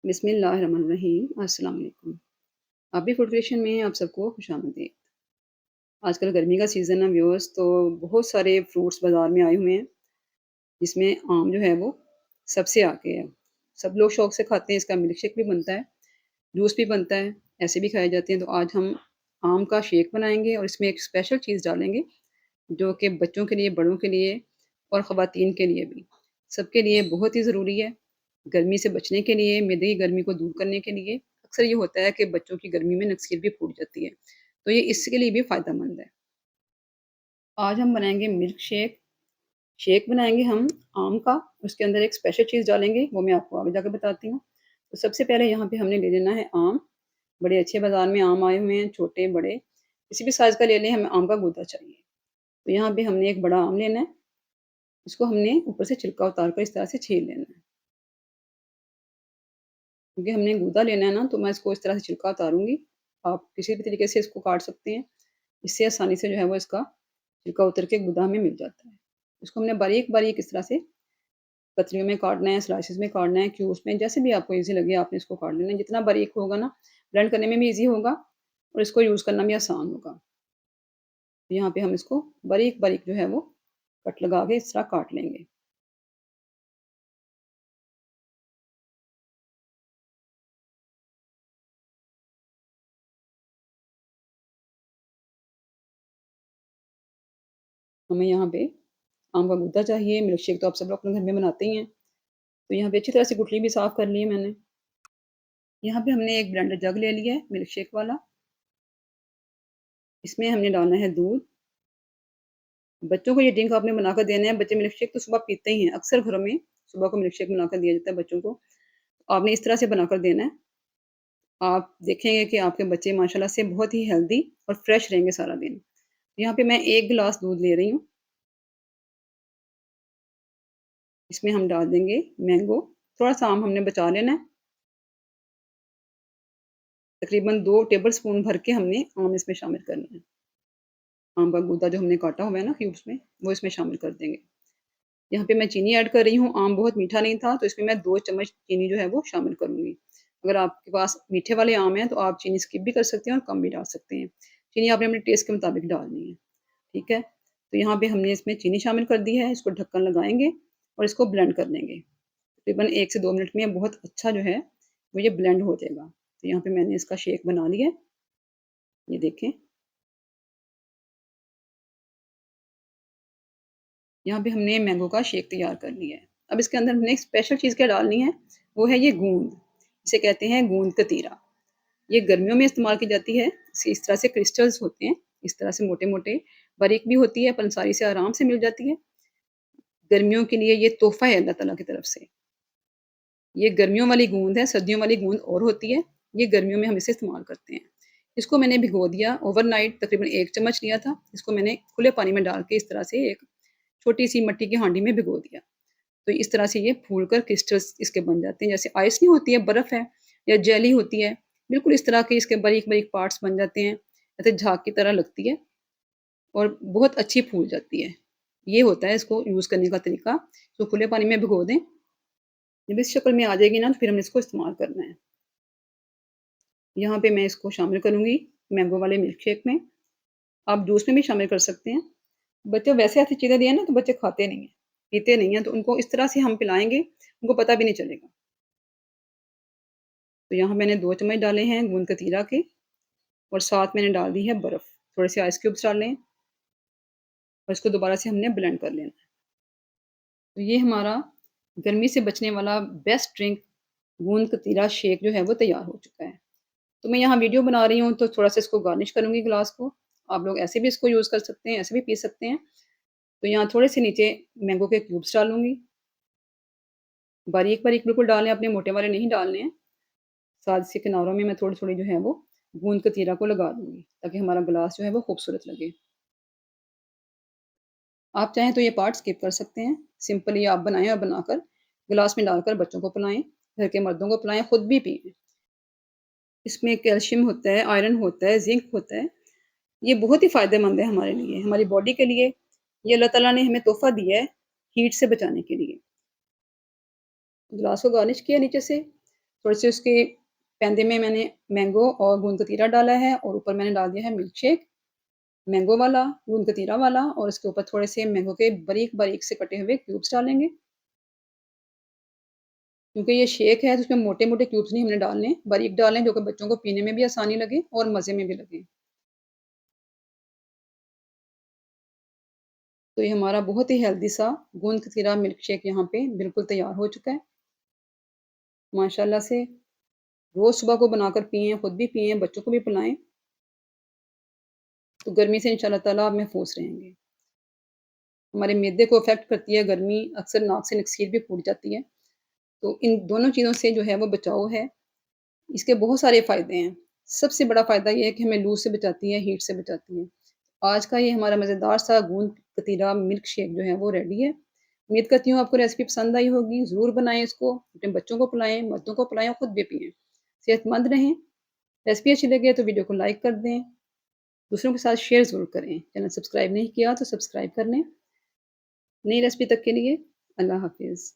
बिस्मिल्लाहिर्रहमानिर्रहीम अस्सलाम वालेकुम। आपकी फूड क्रिएशन में आप सबको खुशामदीद। आजकल गर्मी का सीज़न है व्यूअर्स, तो बहुत सारे फ्रूट्स बाज़ार में आए हुए हैं, जिसमें आम जो है वो सबसे आगे है। सब लोग शौक से खाते हैं, इसका मिल्क शेक भी बनता है, जूस भी बनता है, ऐसे भी खाए जाते हैं। तो आज हम आम का शेक बनाएँगे और इसमें एक स्पेशल चीज़ डालेंगे, जो कि बच्चों के लिए, बड़ों के लिए और ख़वातीन के लिए भी, सबके लिए बहुत ही ज़रूरी है। गर्मी से बचने के लिए, मैदे की गर्मी को दूर करने के लिए, अक्सर ये होता है कि बच्चों की गर्मी में नक्सीर भी फूट जाती है, तो ये इसके लिए भी फ़ायदेमंद है। आज हम बनाएँगे मिल्क शेक, शेक बनाएँगे हम आम का, उसके अंदर एक स्पेशल चीज़ डालेंगे, वो मैं आपको आगे जाके बताती हूँ। तो सबसे पहले यहाँ पे हमने ले लेना है आम, बड़े अच्छे बाज़ार में आम आए हुए हैं, छोटे, बड़े, किसी भी साइज़ का ले लें, हमें आम का गूदा चाहिए। तो यहाँ पे हमने एक बड़ा आम लेना है, इसको हमने ऊपर से छिलका उतार कर इस तरह से छील लेना है। क्योंकि हमने गूदा लेना है ना, तो मैं इसको इस तरह से छिलका उतारूँगी। आप किसी भी तरीके से इसको काट सकते हैं। इससे आसानी से जो है वो इसका छिलका उतर के गूदा हमें मिल जाता है। इसको हमने बारीक-बारीक इस तरह से पतलियों में काटना है, स्लाइसेस में काटना है, क्यूब्स में, जैसे भी आपको ईज़ी लगे आपने इसको काट लेना है। जितना बारीक होगा ना, ब्लेंड करने में भी ईज़ी होगा और इसको यूज़ करना भी आसान होगा। तो यहाँ पे हम इसको बारीक-बारीक जो है वो कट लगा के इस तरह काट लेंगे। हमें यहाँ पे आम का गूदा चाहिए, मिल्क शेक तो आप सब लोग अपने घर में बनाते ही हैं। तो यहाँ पे अच्छी तरह से गुठली भी साफ़ कर ली है मैंने। यहाँ पे हमने एक ब्लेंडर जग ले लिया है मिल्क शेक वाला। इसमें हमने डालना है दूध। बच्चों को ये ड्रिंक आपने बनाकर देना है, बच्चे मिल्क शेक तो सुबह पीते ही हैं। अक्सर घरों में सुबह को मिल्क शेक बनाकर दिया जाता है बच्चों को। आपने इस तरह से बनाकर देना है। आप देखेंगे कि आपके बच्चे माशाल्लाह से बहुत ही हेल्दी और फ्रेश रहेंगे सारा दिन। यहाँ पे मैं 1 गिलास दूध ले रही हूँ। इसमें हम डाल देंगे मैंगो। थोड़ा-सा आम हमने बचा लेना है। तकरीबन 2 टेबल स्पून भर के हमने आम इसमें शामिल करना है। आम का गूदा जो हमने काटा हुआ है ना क्यूब्स में, वो इसमें शामिल कर देंगे। यहाँ पे मैं चीनी ऐड कर रही हूँ, आम बहुत मीठा नहीं था, तो इसमें मैं 2 चम्मच चीनी जो है वो शामिल करूँगी। अगर आपके पास मीठे वाले आम हैं, तो आप चीनी स्किप भी कर सकते हैं और कम भी डाल सकते हैं। चीनी आपने अपने टेस्ट के मुताबिक डालनी है, ठीक है? तो यहाँ पे हमने इसमें चीनी शामिल कर दी है, इसको ढक्कन लगाएँगे और इसको ब्लेंड कर लेंगे। तकरीबन 1 से 2 मिनट में बहुत अच्छा जो है, वो ये ब्लेंड हो जाएगा। तो यहाँ पे मैंने इसका शेक बना लिया है, ये देखें। यहाँ पे हमने मैंगो का शेक तैयार कर लिया है। अब इसके अंदर हमने एक स्पेशल चीज़ क्या डालनी है, वो है ये गूंद। इसे कहते हैं गूंद कतीरा। ये गर्मियों में इस्तेमाल की जाती है। इस तरह से क्रिस्टल्स होते हैं, इस तरह से मोटे-मोटे, बारीक भी होती है, पंसारी से आराम से मिल जाती है। गर्मियों के लिए ये तोहफ़ा है अल्लाह ताला की तरफ से। ये गर्मियों वाली गूंद है, सर्दियों वाली गूंद और होती है। ये गर्मियों में हम इसे इस्तेमाल करते हैं। इसको मैंने भिगो दिया ओवरनाइट, तकरीबन 1 चम्मच लिया था। इसको मैंने खुले पानी में डाल के इस तरह से एक छोटी-सी मिट्टी की हांडी में भिगो दिया। तो इस तरह से ये फूल कर क्रिस्टल्स इसके बन जाते हैं। जैसे आइस नहीं होती है, बर्फ़ है या जेली होती है, बिल्कुल इस तरह के इसके बारीक-बारीक पार्ट्स बन जाते हैं। जैसे झाग की तरह लगती है और बहुत अच्छी फूल जाती है। ये होता है इसको यूज़ करने का तरीका। तो खुले पानी में भिगो दें, जब इस शक्ल में आ जाएगी ना, तो फिर हमने इसको इस्तेमाल करना है। यहाँ पे मैं इसको शामिल करूँगी मैंगो वाले मिल्क शेक में। आप जूस में भी शामिल कर सकते हैं। बच्चे वैसे ऐसी चीज़ें दिए ना, तो बच्चे खाते नहीं हैं, पीते नहीं हैं, तो उनको इस तरह से हम पिलाएँगे, उनको पता भी नहीं चलेगा। तो यहाँ मैंने 2 चम्मच डाले हैं गूंद कतीरा के और साथ मैंने डाल दी है बर्फ़। थोड़े से आइस क्यूब्स डाले हैं और इसको दोबारा से हमने ब्लेंड कर लेना है। तो ये हमारा गर्मी से बचने वाला बेस्ट ड्रिंक गूंद कतीरा शेक जो है वो तैयार हो चुका है। तो मैं यहाँ वीडियो बना रही हूँ, तो थोड़ा-सा इसको गार्निश करूँगी ग्लास को। आप लोग ऐसे भी इसको यूज़ कर सकते हैं, ऐसे भी पी सकते हैं। तो यहाँ थोड़े से नीचे मैंगो के क्यूब्स डालूँगी। बारीक-बारीक बिल्कुल डालने हैं, अपने मोटे वाले नहीं डालने हैं। साथ से किनारों में मैं थोड़ी-थोड़ी जो है वो गूंद कतीरा को लगा दूँगी, ताकि हमारा ग्लास जो है वो खूबसूरत लगे। आप चाहें तो ये पार्ट स्किप कर सकते हैं। सिंपली आप बनाएँ और बनाकर गिलास में डालकर बच्चों को पिलाएँ, घर के मर्दों को पिलाएँ, खुद भी पिएँ। इसमें कैल्शियम होता है, आयरन होता है, ज़िंक होता है। ये बहुत ही फ़ायदेमंद है हमारे लिए, हमारी बॉडी के लिए। ये अल्लाह ताला ने हमें तोहफ़ा दिया है हीट से बचाने के लिए। ग्लास को गार्निश किया नीचे से, थोड़े से उसके पैंदे में मैंने मैंगो और गूंद कतीरा डाला है और ऊपर मैंने डाल दिया है मिल्क शेक, मैंगो वाला, गूंद कतीरा वाला और उसके ऊपर थोड़े से मैंगो के बारीक-बारीक से कटे हुए क्यूब्स डालेंगे। क्योंकि ये शेक है तो उसमें मोटे-मोटे क्यूब्स नहीं हमने डालने, बारीक डालें जो कि बच्चों को पीने में भी आसानी लगे और मज़े में भी लगे। तो ये हमारा बहुत ही हेल्दी सा गोंद कतीरा मिल्क शेक यहाँ पे बिल्कुल तैयार हो चुका है। माशाल्लाह से रोज़ सुबह को बनाकर पिएँ, खुद भी पिएँ, बच्चों को भी पिलाएँ, तो गर्मी से इंशाअल्लाह ताला आप महफूज़ रहेंगे। हमारे मैदे को अफ़ेक्ट करती है गर्मी, अक्सर नाक से नक्सीर भी फूट जाती है, तो इन दोनों चीज़ों से जो है वो बचाव है। इसके बहुत सारे फ़ायदे हैं। सबसे बड़ा फ़ायदा ये है कि हमें लू से बचाती है, हीट से बचाती है। आज का ये हमारा मज़ेदार सा गूंद कतीरा मिल्क शेक जो है वो रेडी है। उम्मीद करती हूँ आपको रेसिपी पसंद आई होगी। ज़रूर बनाएँ इसको, अपने बच्चों को पिलाएँ, मर्दों को पिलाएँ और खुद भी पिएँ। सेहतमंद रहें। रेसिपी अच्छी लगे तो वीडियो को लाइक कर दें। दूसरों के साथ शेयर ज़रूर करें। चैनल सब्सक्राइब नहीं किया तो सब्सक्राइब कर लें। नई रेसिपी तक के लिए अल्लाह हाफ़िज़।